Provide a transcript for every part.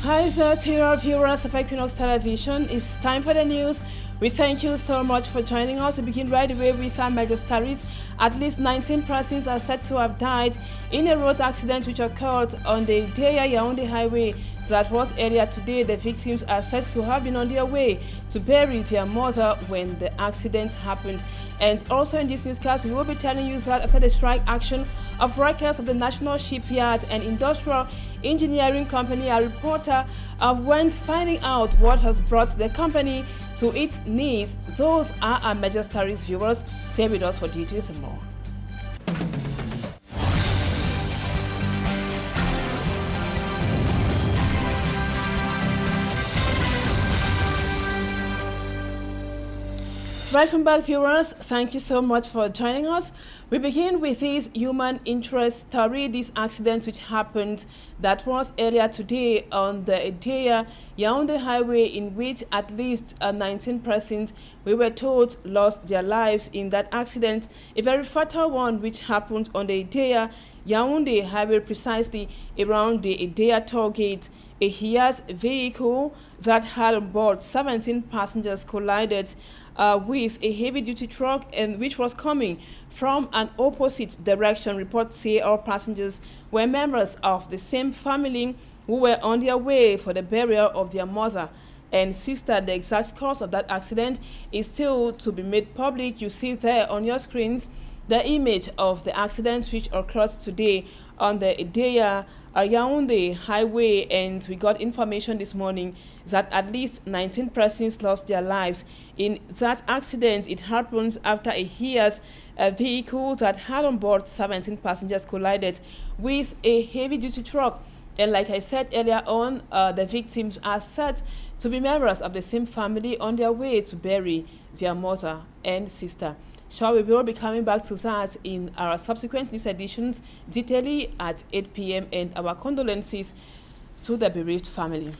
Hi there, dear viewers of Equinoxe Television. It's time for the news. We thank you so much for joining us. We begin right away with our major stories. At least 19 persons are said to have died in a road accident which occurred on the Deya-Yaoundé highway. That was earlier today. The victims are said to have been on their way to bury their mother when the accident happened. And also in this newscast, we will be telling you that after the strike action of workers of the National Shipyard and Industrial Engineering Company, a reporter went finding out what has brought the company to its knees. Those are our major stories, viewers. Stay with us for details and more. Welcome back, viewers. Thank you so much for joining us. We begin with this human interest story, this accident which happened that was earlier today on the Deya-Yaoundé highway, in which at least 19 persons, we were told, lost their lives in that accident. A very fatal one which happened on the Deya-Yaoundé highway, precisely around the Deya toll gate. A Hiace vehicle that had on board 17 passengers collided with a heavy-duty truck, and which was coming from an opposite direction. Reports say all passengers were members of the same family who were on their way for the burial of their mother and sister. The exact cause of that accident is still to be made public. You see there on your screens the image of the accident which occurred today on the Deya-Yaoundé highway, and we got information this morning that at least 19 persons lost their lives in that accident. It happened after a Hiace vehicle that had on board 17 passengers collided with a heavy-duty truck. And like I said earlier on, the victims are said to be members of the same family on their way to bury their mother and sister. Sure, we will be coming back to that in our subsequent news editions, detailing at 8 p.m. and our condolences to the bereaved family.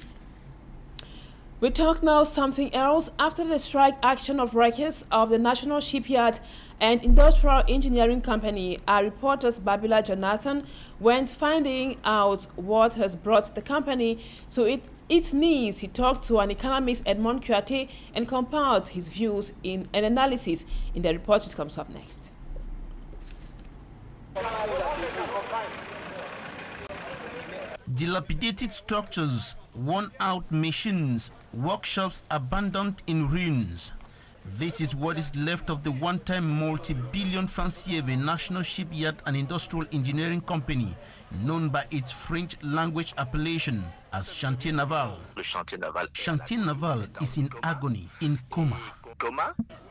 We talk now something else. After the strike action of workers of the National Shipyard and Industrial Engineering Company, our reporters Babila Jonathan went finding out what has brought the company to its knees. He talked to an economist, Edmond Kouyaté, and compiled his views in an analysis in the report which comes up next. Dilapidated structures, worn-out machines, workshops abandoned in ruins. This is what is left of the one-time multi-billion francs CFA National Shipyard and Industrial Engineering Company, known by its French language appellation as Chantier Naval. Chantier Naval is in agony, in coma.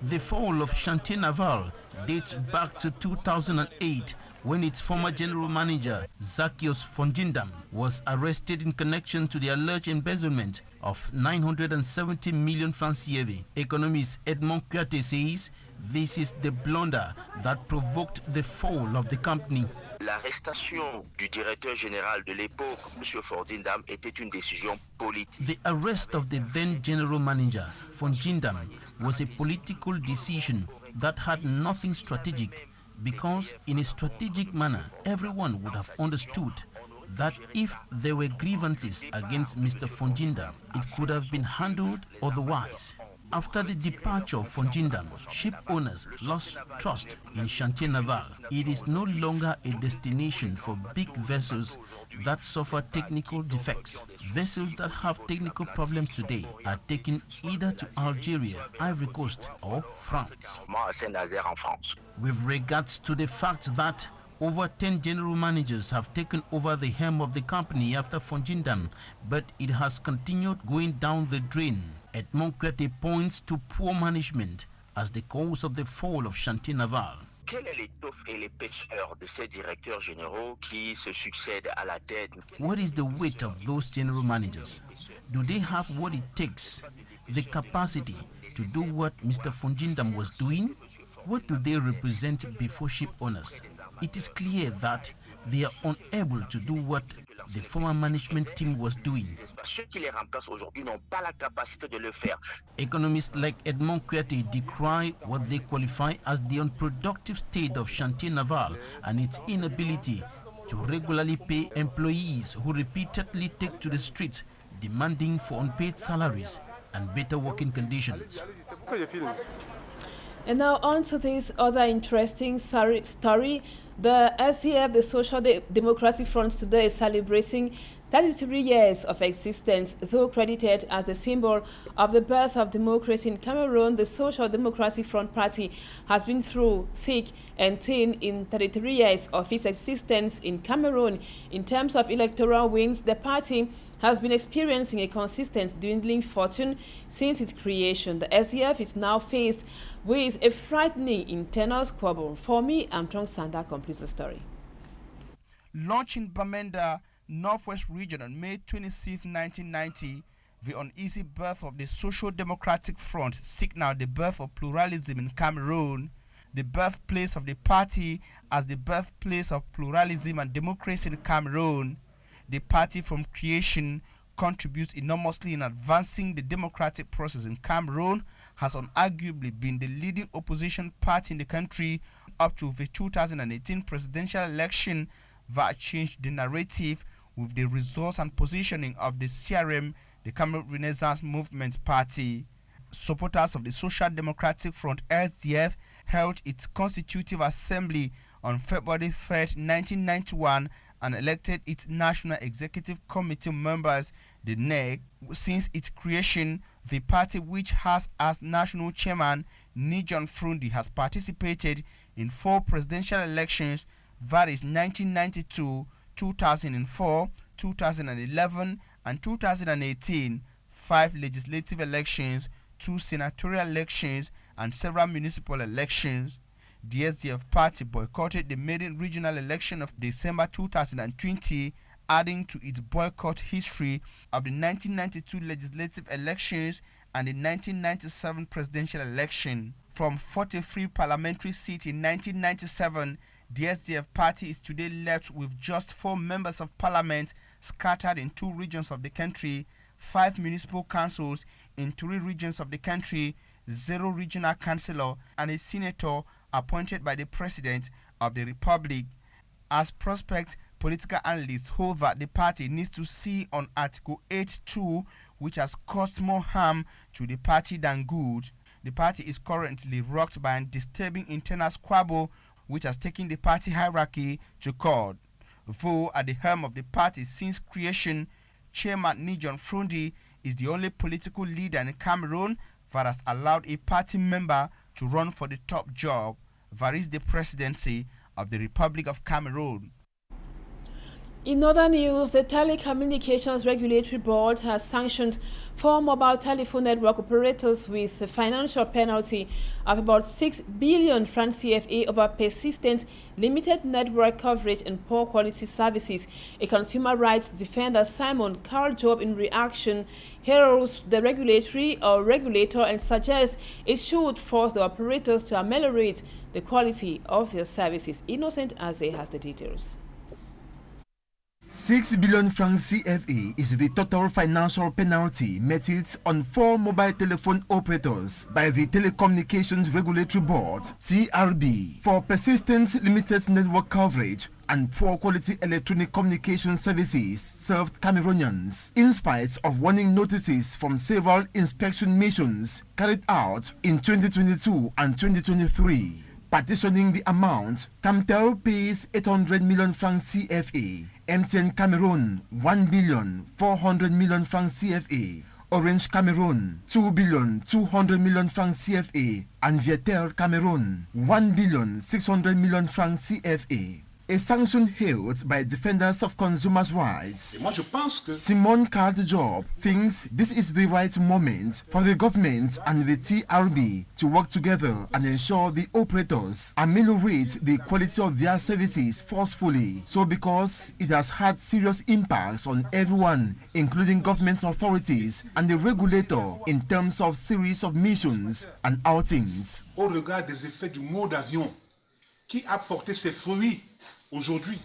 The fall of Chantier Naval dates back to 2008, when its former general manager, Zaccheus Fondindam, was arrested in connection to the alleged embezzlement of 970 million francs CFA. Economist Edmond Kouyaté says this is the blunder that provoked the fall of the company. L'arrestation du directeur général de l'époque, M. Fondindam, était une décision politique. The arrest of the then general manager, Fondindam, was a political decision that had nothing strategic, because in a strategic manner, everyone would have understood that if there were grievances against Mr. Fondindam, it could have been handled otherwise. After the departure of Fondindam, ship owners lost trust in Chantier Naval. It is no longer a destination for big vessels that suffer technical defects. Vessels that have technical problems today are taken either to Algeria, Ivory Coast, or France. With regards to the fact that over 10 general managers have taken over the helm of the company after Fondindam, but it has continued going down the drain. Edmond Kouyaté points to poor management as the cause of the fall of Chantier Naval. Quelle est l'étoffe et l'épaisseur de ces directeurs généraux qui se succèdent à la tête? What is the weight of those general managers? Do they have what it takes, the capacity to do what Mr. Fondindam was doing? What do they represent before ship owners? It is clear that they are unable to do what the former management team was doing. Ceux qui les remplacent aujourd'hui n'ont pas la capacité de le faire. Economists like Edmond Kouyaté decry what they qualify as the unproductive state of Chantier Naval and its inability to regularly pay employees who repeatedly take to the streets demanding for unpaid salaries and better working conditions. And now on to this other interesting story. The SDF, the Social Democratic Front, today is celebrating 33 years of existence. Though credited as the symbol of the birth of democracy in Cameroon, the Social Democratic Front Party has been through thick and thin in 33 years of its existence in Cameroon. In terms of electoral wins, the party has been experiencing a consistent dwindling fortune since its creation. The SDF is now faced with a frightening internal squabble. For me, Amtong Sanda completes the story. Launched in Bamenda, Northwest Region on May 26, 1990, the uneasy birth of the Social Democratic Front signaled the birth of pluralism in Cameroon, the birthplace of the party as the birthplace of pluralism and democracy in Cameroon. The party from creation contributes enormously in advancing the democratic process in Cameroon, has unarguably been the leading opposition party in the country up to the 2018 presidential election that changed the narrative with the results and positioning of the CRM, the Cameroon Renaissance Movement Party. Supporters of the Social Democratic Front SDF held its constitutive assembly on February 3, 1991 and elected its National Executive Committee members, the NEC. Since its creation, the party, which has as national chairman Nijon Frundi, has participated in 4 presidential elections, that is 1992, 2004, 2011 and 2018, 5 legislative elections, 2 senatorial elections and several municipal elections. The SDF party boycotted the maiden regional election of December 2020, adding to its boycott history of the 1992 legislative elections and the 1997 presidential election. From 43 parliamentary seats in 1997, the SDF party is today left with just 4 members of parliament scattered in 2 regions of the country, 5 municipal councils in 3 regions of the country, 0 regional councillor, and a senator appointed by the President of the Republic. As prospect political analysts hold that the party needs to see on Article 8.2, which has caused more harm to the party than good. The party is currently rocked by a disturbing internal squabble which has taken the party hierarchy to court. Though at the helm of the party since creation, Chairman Nijon Frundi is the only political leader in Cameroon that has allowed a party member to run for the top job, that is the presidency of the Republic of Cameroon. In other news, the Telecommunications Regulatory Board has sanctioned 4 mobile telephone network operators with a financial penalty of about 6 billion francs CFA over persistent limited network coverage and poor quality services. A consumer rights defender, Simon Carl Job, in reaction, heralds the regulator and suggests it should force the operators to ameliorate the quality of their services. Innocent Aze has the details. 6 billion francs CFA is the total financial penalty meted on 4 mobile telephone operators by the Telecommunications Regulatory Board, TRB, for persistent limited network coverage and poor quality electronic communication services served Cameroonians, in spite of warning notices from several inspection missions carried out in 2022 and 2023. Partitioning the amount, Camtel pays 800 million francs CFA, MTN Cameroon 1 billion 400 million francs CFA, Orange Cameroon 2 billion 200 million francs CFA, and Viettel Cameroon 1 billion 600 million francs CFA. A sanction held by defenders of consumers' rights. Simon Carl Job thinks this is the right moment for the government and the TRB to work together and ensure the operators ameliorate the quality of their services forcefully. So because it has had serious impacts on everyone, including government authorities and the regulator in terms of series of missions and outings. Au regard des effets du mot d'avion qui a porté ses fruits.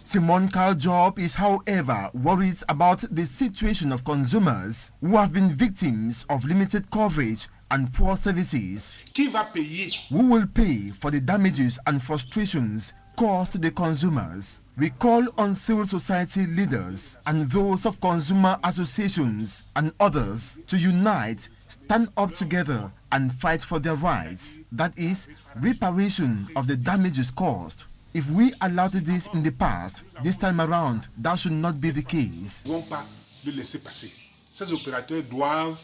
Simon Carl Job is, however, worried about the situation of consumers who have been victims of limited coverage and poor services. Qui va payer? Who will pay for the damages and frustrations cost to the consumers. We call on civil society leaders and those of consumer associations and others to unite, stand up together and fight for their rights. That is, reparation of the damages caused. If we allowed this in the past, this time around, that should not be the case. Nous ne pouvons pas le laisser passer. Ces opérateurs doivent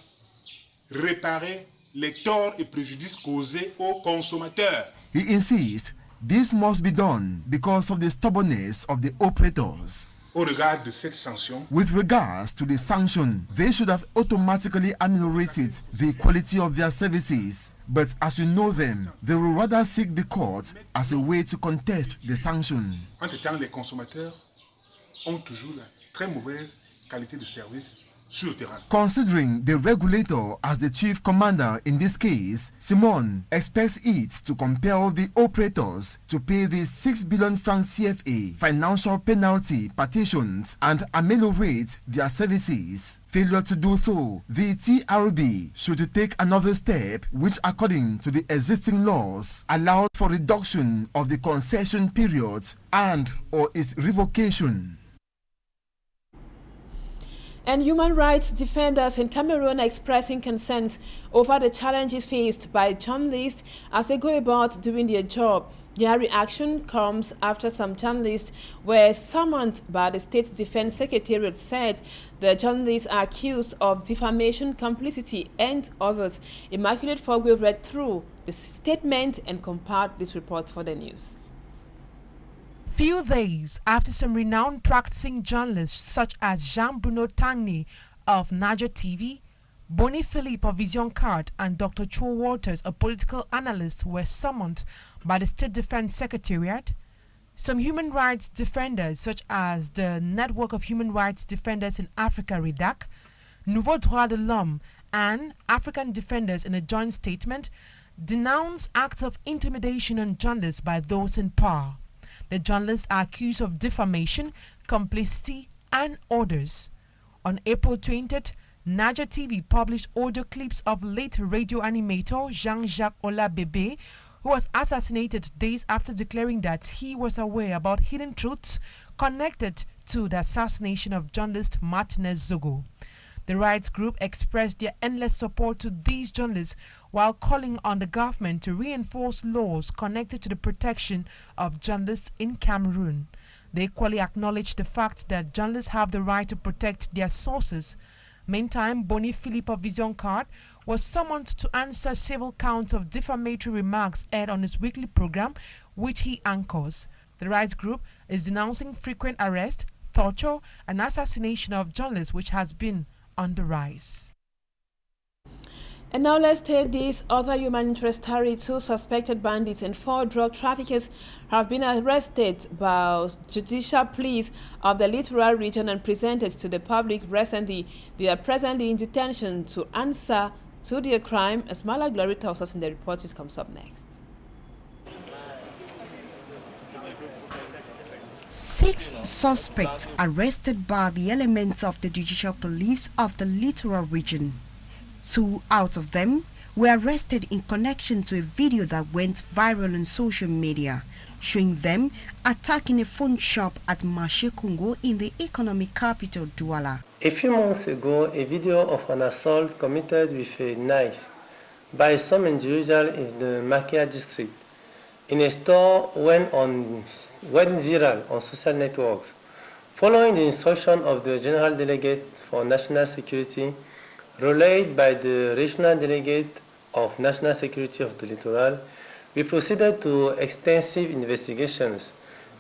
réparer les torts et préjudices causés aux consommateurs. He insists this must be done because of the stubbornness of the operators. Au regard de cette sanction, With regards to the sanction, they should have automatically ameliorated the quality of their services. But as you know them, they will rather seek the court as a way to contest the sanction. entre-temps, les consommateurs ont toujours la très mauvaise qualité de service sur le terrain. Considering the regulator as the chief commander in this case, Simon expects it to compel the operators to pay the 6 billion francs CFA financial penalty petitions and ameliorate their services. Failure to do so, the TRB should take another step which, according to the existing laws, allows for reduction of the concession period and or its revocation. And human rights defenders in Cameroon are expressing concerns over the challenges faced by journalists as they go about doing their job. Their reaction comes after some journalists were summoned by the State Defense Secretariat said the journalists are accused of defamation, complicity, and others. Immaculate Fogwe read through the statement and compiled this report for the news. Few days after some renowned practicing journalists such as Jean-Bruno Tangni of Niger TV, Bonnie Philippe of Vision Card, and Dr. Cho Waters, a political analyst, were summoned by the State Defense Secretariat, some human rights defenders such as the Network of Human Rights Defenders in Africa, REDAC, Nouveau Droit de l'Homme, and African Defenders in a joint statement denounced acts of intimidation on journalists by those in power. The journalists are accused of defamation, complicity, and orders. On April 20th, Niger TV published audio clips of late radio animator Jean-Jacques Olabebe, who was assassinated days after declaring that he was aware about hidden truths connected to the assassination of journalist Martinez Zogo. The rights group expressed their endless support to these journalists while calling on the government to reinforce laws connected to the protection of journalists in Cameroon. They equally acknowledged the fact that journalists have the right to protect their sources. Meantime, Bonnie Philippe of Vision Card was summoned to answer several counts of defamatory remarks aired on his weekly program, which he anchors. The rights group is denouncing frequent arrest, torture, and assassination of journalists, which has been on the rise. And now let's take this other human interest story. 2 suspected bandits and 4 drug traffickers have been arrested by judicial police of the littoral region and presented to the public recently. They are presently in detention to answer to their crime, as Mala Glory tells us in the report which comes up next. 6 suspects arrested by the elements of the judicial police of the littoral region. 2 out of them were arrested in connection to a video that went viral on social media, showing them attacking a phone shop at Marché Congo in the economic capital Douala. A few months ago, a video of an assault committed with a knife by some individual in the Makia district in a store went viral on social networks. Following the instruction of the General Delegate for National Security, relayed by the Regional Delegate of National Security of the Littoral, we proceeded to extensive investigations,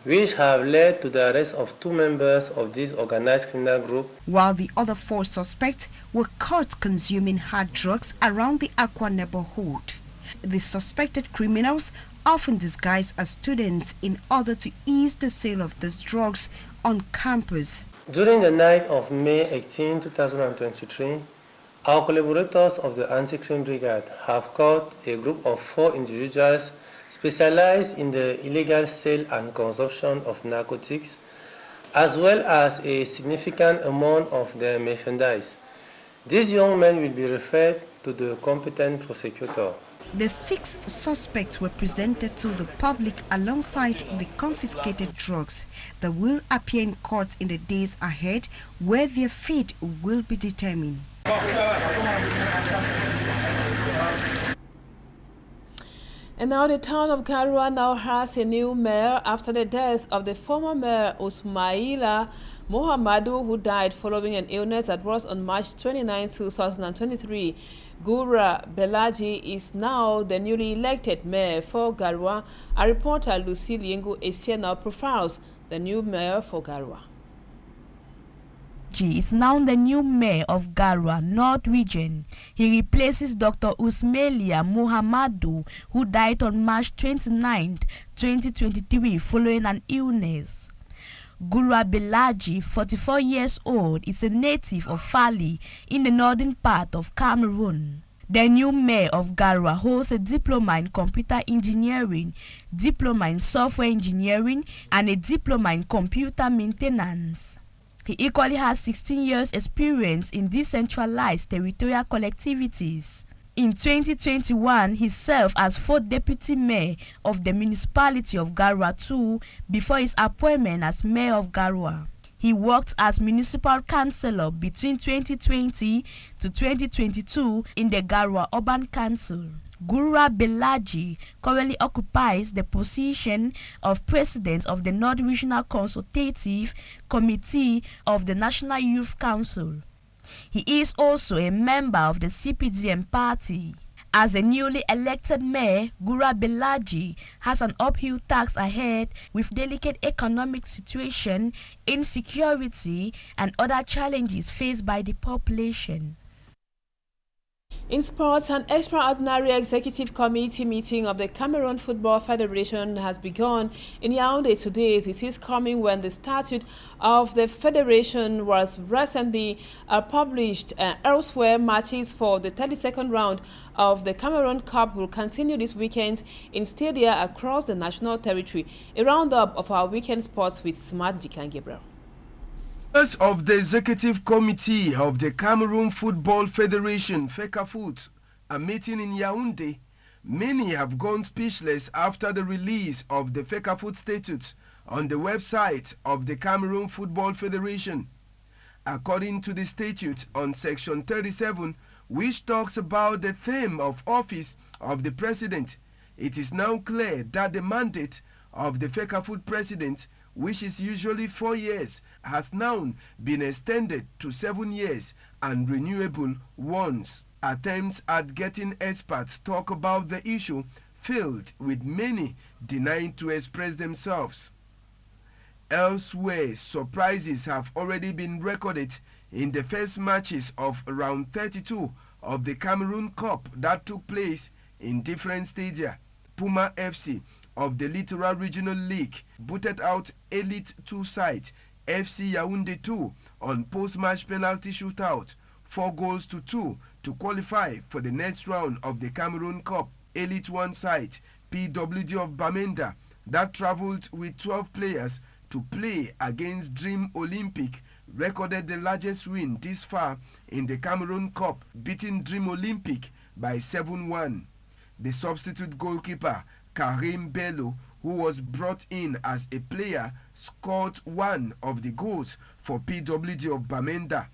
which have led to the arrest of 2 members of this organized criminal group, while the other 4 suspects were caught consuming hard drugs around the Aqua neighborhood. The suspected criminals often disguised as students in order to ease the sale of these drugs on campus. During the night of May 18, 2023, our collaborators of the Anti-Crime Brigade have caught a group of 4 individuals specialized in the illegal sale and consumption of narcotics, as well as a significant amount of their merchandise. These young men will be referred to the competent prosecutor. The 6 suspects were presented to the public alongside the confiscated drugs that will appear in court in the days ahead, where their fate will be determined. And now the town of Garua now has a new mayor after the death of the former mayor Usmaila Mohamadu, who died following an illness that was on March 29, 2023. Gura Belaji is now the newly elected mayor for Garua. Our reporter Lucy Liengu Esiena profiles the new mayor for Garua. Is now the new mayor of Garua North Region. He replaces Dr. Usmaila Mohamadu, who died on March 29, 2023 following an illness. Gura Belaji, 44 years old, is a native of Fali in the northern part of Cameroon. The new mayor of Garua holds a diploma in computer engineering, diploma in software engineering, and a diploma in computer maintenance. He equally has 16 years experience in decentralized territorial collectivities. In 2021, he served as 4th deputy mayor of the municipality of Garua II before his appointment as mayor of Garua. He worked as municipal councillor between 2020 to 2022 in the Garua Urban Council. Gura Belaji currently occupies the position of president of the North Regional Consultative Committee of the National Youth Council. He is also a member of the CPDM party. As a newly elected mayor, Gura Belaji has an uphill task ahead with delicate economic situation, insecurity, and other challenges faced by the population. In sports, an extraordinary executive committee meeting of the Cameroon Football Federation has begun in Yaoundé today. This is coming when the statute of the federation was recently published. Elsewhere, matches for the 32nd round of the Cameroon Cup will continue this weekend in stadia across the national territory. A roundup of our weekend sports with Smart Jikan Gabriel. Members of the Executive Committee of the Cameroon Football Federation, FECAFOOT, are meeting in Yaoundé. Many have gone speechless after the release of the FECAFOOT statute on the website of the Cameroon Football Federation. According to the statute on Section 37, which talks about the term of office of the president, it is now clear that the mandate of the FECAFOOT president, which is usually 4 years, has now been extended to 7 years and renewable once. Attempts at getting experts talk about the issue failed, with many denying to express themselves. Elsewhere, surprises have already been recorded in the first matches of round 32 of the Cameroon Cup that took place in different stadia. Puma FC of the Littoral Regional League booted out Elite 2 side FC Yaoundé 2 on post-match penalty shootout, 4-2 to qualify for the next round of the Cameroon Cup. Elite 1 side PWD of Bamenda that traveled with 12 players to play against Dream Olympic recorded the largest win this far in the Cameroon Cup, beating Dream Olympic by 7-1. The substitute goalkeeper Karim Bello, who was brought in as a player, scored one of the goals for PWD of Bamenda.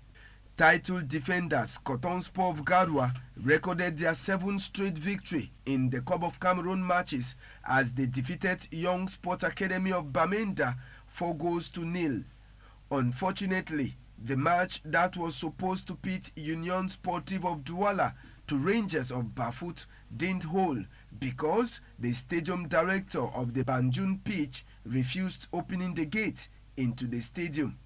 Title defenders Coton Sport of Garua recorded their 7th straight victory in the Cup of Cameroon matches as they defeated Young Sport Academy of Bamenda 4-0. Unfortunately, the match that was supposed to pit Union Sportive of Douala to Rangers of Bafut didn't hold because the stadium director of the Banjul pitch refused opening the gate into the stadium.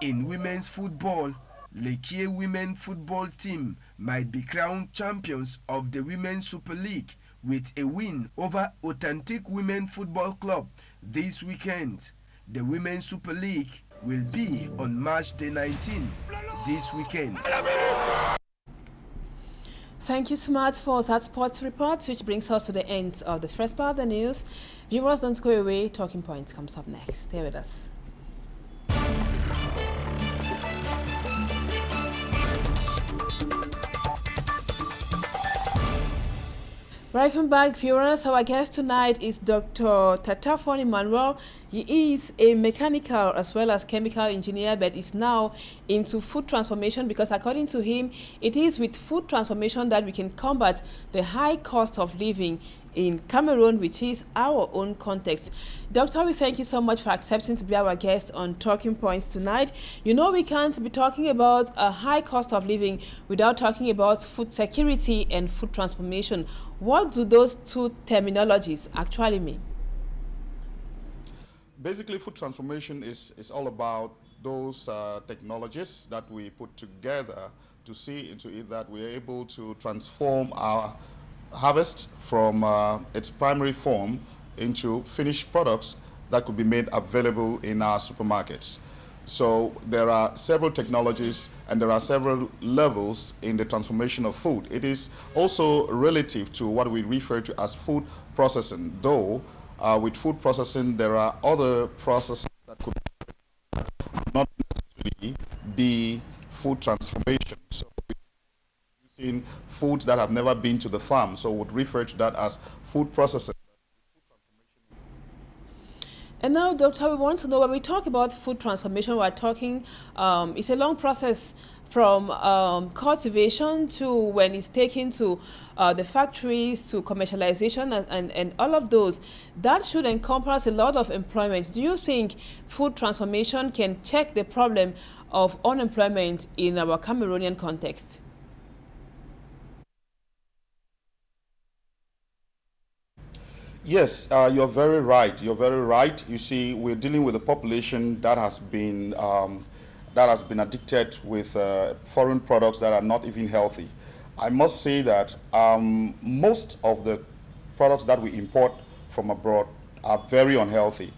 In women's football, Lekie women football team might be crowned champions of the Women's Super League with a win over Authentic Women Football Club this weekend. The Women's Super League will be on March the 19th this weekend. Thank you, Smart, for that sports report, which brings us to the end of the first part of the news. Viewers, don't go away. Talking Points comes up next. Stay with us. Welcome back, viewers. Our guest tonight is Dr. Tatafoni Manuel. He is a mechanical as well as chemical engineer, but is now into food transformation because according to him, it is with food transformation that we can combat the high cost of living in Cameroon, which is our own context. Doctor, we thank you so much for accepting to be our guest on Talking Points tonight. You know, we can't be talking about a high cost of living without talking about food security and food transformation. What do those two terminologies actually mean? Basically, food transformation is all about those technologies that we put together to see into it that we are able to transform our harvest from its primary form into finished products that could be made available in our supermarkets. So there are several technologies and there are several levels in the transformation of food. It is also relative to what we refer to as food processing, though with food processing there are other processes that could not necessarily be food transformation. So in foods that have never been to the farm, so would refer to that as food processing. And now, Doctor, we want to know, when we talk about food transformation, we're talking, it's a long process from cultivation to when it's taken to the factories to commercialization and all of those. That should encompass a lot of employment. Do you think food transformation can check the problem of unemployment in our Cameroonian context? Yes, you're very right. You're very right. You see, we're dealing with a population that has been addicted with foreign products that are not even healthy. I must say that most of the products that we import from abroad are very unhealthy.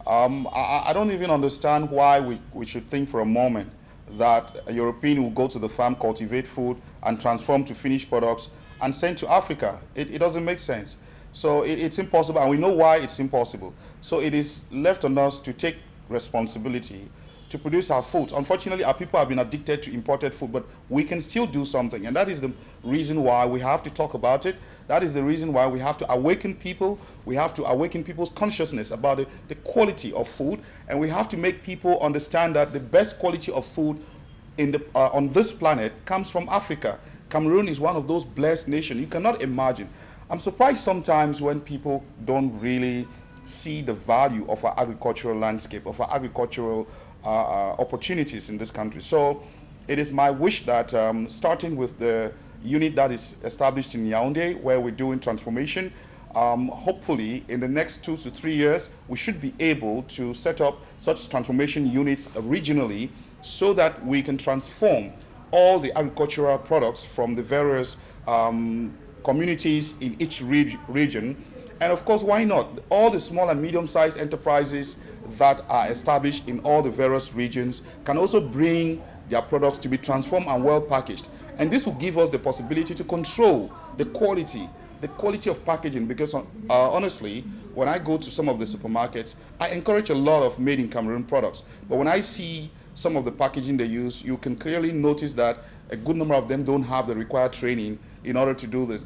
I don't even understand why we should think for a moment that a European will go to the farm, cultivate food, and transform to finished products and send to Africa. It doesn't make sense. So it's impossible, and we know why it's impossible. So it is left on us to take responsibility to produce our foods. Unfortunately, our people have been addicted to imported food, but we can still do something, and that is the reason why we have to talk about it. That is the reason why we have to awaken people. We have to awaken people's consciousness about the quality of food, and we have to make people understand that the best quality of food on this planet comes from Africa. Cameroon is one of those blessed nations. You cannot imagine. I'm surprised sometimes when people don't really see the value of our agricultural landscape, of our agricultural opportunities in this country. So it is my wish that starting with the unit that is established in Yaoundé, where we're doing transformation, hopefully in the next 2 to 3 years, we should be able to set up such transformation units regionally so that we can transform all the agricultural products from the various communities in each region. And of course, why not? All the small and medium-sized enterprises that are established in all the various regions can also bring their products to be transformed and well packaged. And this will give us the possibility to control the quality of packaging, because honestly, when I go to some of the supermarkets, I encourage a lot of made in Cameroon products. But when I see some of the packaging they use, you can clearly notice that a good number of them don't have the required training in order to do this.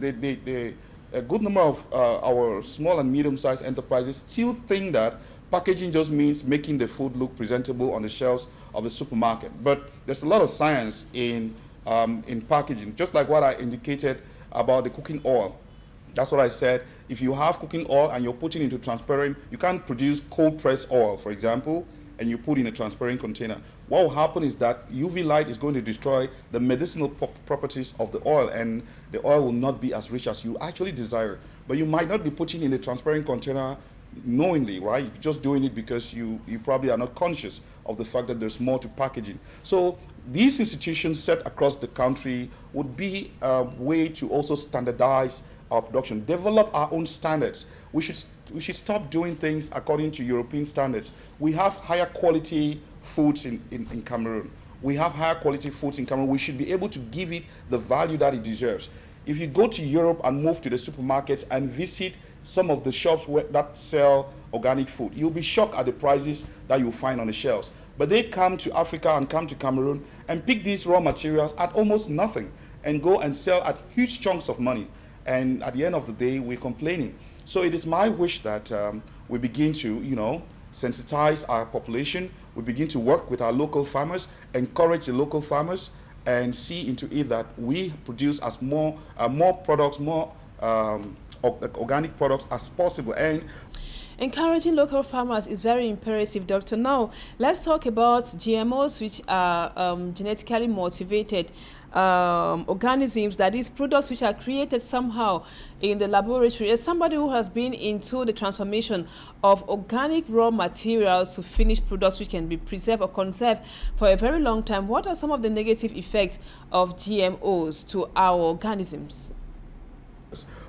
A good number of our small and medium-sized enterprises still think that packaging just means making the food look presentable on the shelves of the supermarket. But there's a lot of science in packaging, just like what I indicated about the cooking oil. That's what I said. If you have cooking oil and you're putting it into transparent, you can't produce cold pressed oil, for example, and you put in a transparent container. What will happen is that UV light is going to destroy the medicinal properties of the oil, and the oil will not be as rich as you actually desire. But you might not be putting in a transparent container knowingly, right? You're just doing it because you probably are not conscious of the fact that there's more to packaging. So these institutions set across the country would be a way to also standardize our production, develop our own standards. We should stop doing things according to European standards. We have higher quality foods in Cameroon. We have higher quality foods in Cameroon. We should be able to give it the value that it deserves. If you go to Europe and move to the supermarkets and visit some of the shops that sell organic food, you'll be shocked at the prices that you'll find on the shelves. But they come to Africa and come to Cameroon and pick these raw materials at almost nothing and go and sell at huge chunks of money. and at the end of the day, we're complaining. So it is my wish that we begin to, sensitize our population. We begin to work with our local farmers, encourage the local farmers, and see into it that we produce as more products, more organic products as possible. And encouraging local farmers is very imperative, Doctor. Now, let's talk about GMOs, which are genetically motivated organisms, that is, products which are created somehow in the laboratory. As somebody who has been into the transformation of organic raw materials to finished products which can be preserved or conserved for a very long time, what are some of the negative effects of GMOs to our organisms?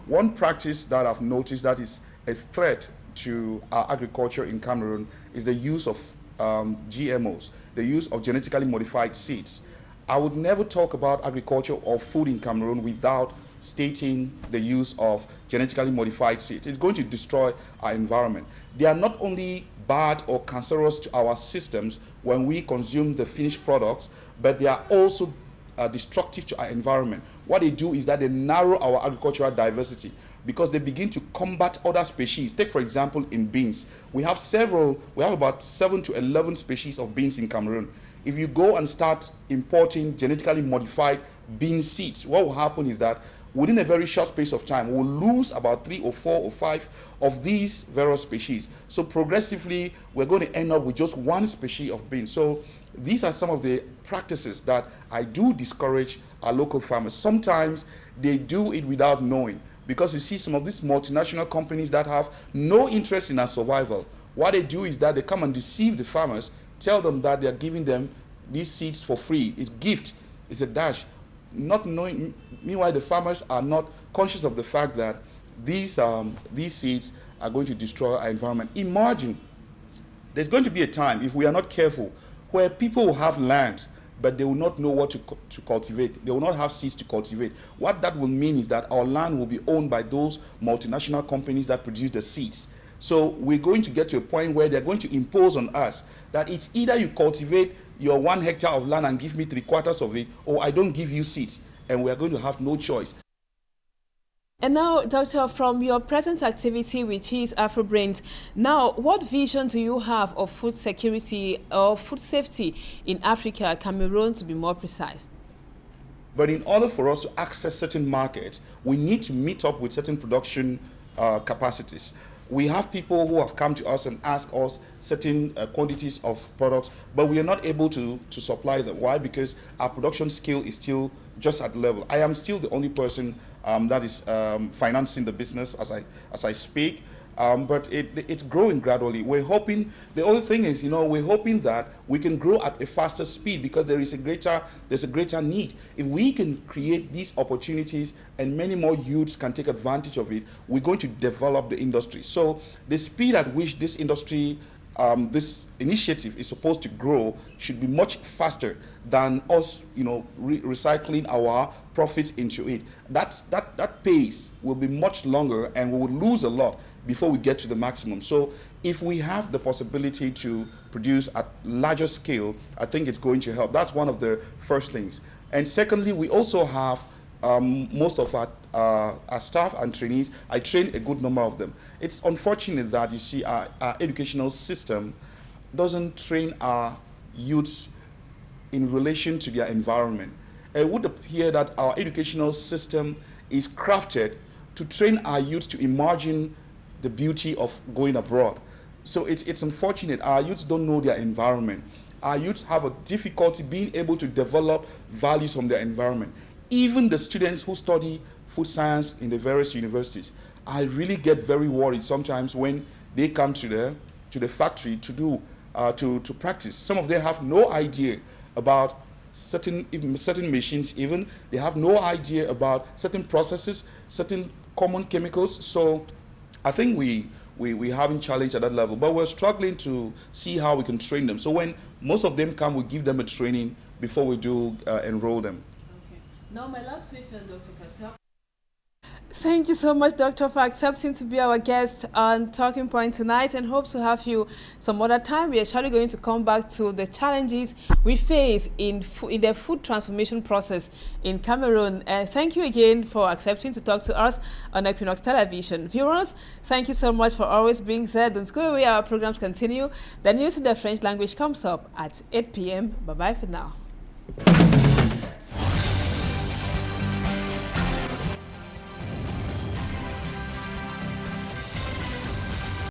One practice that I've noticed that is a threat to our agriculture in Cameroon is the use of GMOs, the use of genetically modified seeds. I would never talk about agriculture or food in Cameroon without stating the use of genetically modified seeds. It's going to destroy our environment. They are not only bad or cancerous to our systems when we consume the finished products, but they are also destructive to our environment. What they do is that they narrow our agricultural diversity because they begin to combat other species. Take, for example, in beans. We have about 7 to 11 species of beans in Cameroon. If you go and start importing genetically modified bean seeds, what will happen is that within a very short space of time, we'll lose about 3 or 4 or 5 of these various species. So progressively, we're going to end up with just one species of beans. So these are some of the practices that I do discourage our local farmers. Sometimes they do it without knowing, because you see some of these multinational companies that have no interest in our survival. What they do is that they come and deceive the farmers, tell them that they are giving them these seeds for free. It's a gift, it's a dash. Not knowing, meanwhile, the farmers are not conscious of the fact that these seeds are going to destroy our environment. Imagine, there's going to be a time, if we are not careful, where people will have land, but they will not know what to cultivate. They will not have seeds to cultivate. What that will mean is that our land will be owned by those multinational companies that produce the seeds. So we're going to get to a point where they're going to impose on us that it's either you cultivate your 1 hectare of land and give me 3/4 of it, or I don't give you seeds, and we're going to have no choice. And now, Doctor, from your present activity, which is AfroBrains, now what vision do you have of food security or food safety in Africa, Cameroon to be more precise? But in order for us to access certain markets, we need to meet up with certain production capacities. We have people who have come to us and ask us certain quantities of products, but we are not able to supply them. Why? Because our production scale is still just at level. I am still the only person that is financing the business as I speak, but it's growing gradually. We're hoping, the only thing is, we're hoping that we can grow at a faster speed because there's a greater need. If we can create these opportunities and many more youths can take advantage of it, we're going to develop the industry. So the speed at which this industry, this initiative is supposed to grow should be much faster than us, recycling our profits into it. That pace will be much longer, and we will lose a lot before we get to the maximum. So if we have the possibility to produce at larger scale, I think it's going to help. That's one of the first things. And secondly, we also have most of our staff and trainees. I train a good number of them. It's unfortunate that you see our educational system doesn't train our youths in relation to their environment. It would appear that our educational system is crafted to train our youth to imagine the beauty of going abroad. So it's unfortunate. Our youths don't know their environment. Our youths have a difficulty being able to develop values from their environment. Even the students who study food science in the various universities, I really get very worried sometimes when they come to the factory to practice. Some of them have no idea about certain machines. Even they have no idea about certain processes, certain common chemicals. So I think we haven't challenged at that level, but we're struggling to see how we can train them. So when most of them come, we give them a training before we do enroll them. Okay. Now my last question, Dr. Kata. Thank you so much, Doctor, for accepting to be our guest on Talking Point tonight, and hope to have you some other time. We are actually going to come back to the challenges we face in the food transformation process in Cameroon. Thank you again for accepting to talk to us on Equinoxe Television. Viewers, thank you so much for always being there. Don't go away, our programs continue. The news in the French language comes up at 8 p.m. Bye-bye for now.